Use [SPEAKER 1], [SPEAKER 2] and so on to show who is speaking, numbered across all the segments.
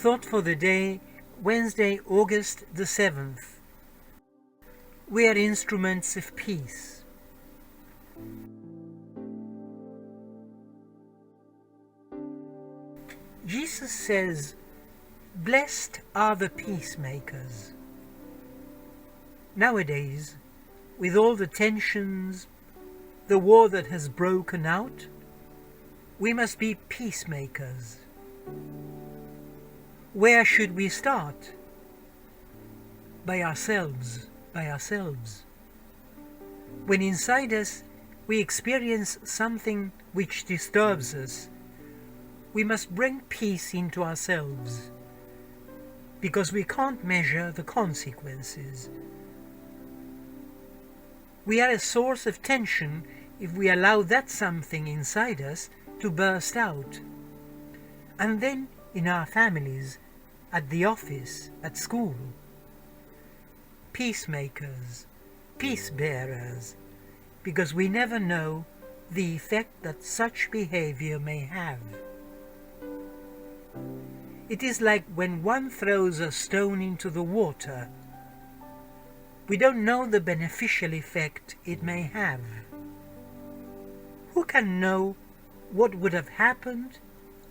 [SPEAKER 1] Thought for the day, Wednesday, August the 7th. We are instruments of peace. Jesus says, "Blessed are the peacemakers." Nowadays, with all the tensions, the war that has broken out, we must be peacemakers. Where should we start? By ourselves, When inside us we experience something which disturbs us, we must bring peace into ourselves, because we can't measure the consequences. We are a source of tension if we allow that something inside us to burst out. And then in our families, at the office, at school. Peacemakers, peace bearers, because we never know the effect that such behavior may have. It is like when one throws a stone into the water. We don't know the beneficial effect it may have. Who can know what would have happened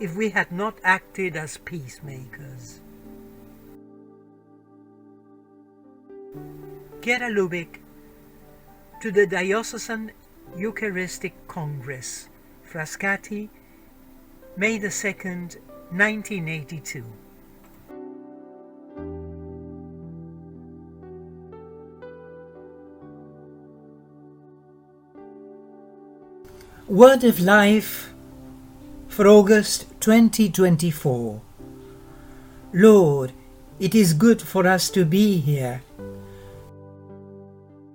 [SPEAKER 1] if we had not acted as peacemakers? Chiara Lubich, to the Diocesan Eucharistic Congress, Frascati, May the 2nd, 1982. Word of Life for August 2024. Lord, it is good for us to be here.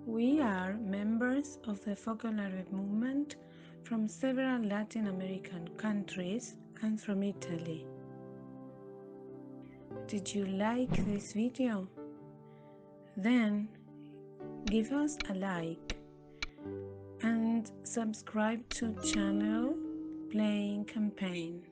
[SPEAKER 2] We are members of the Focolare movement from several Latin American countries and from Italy. Did you like this video? Then give us a like and subscribe to channel Playing Campaign.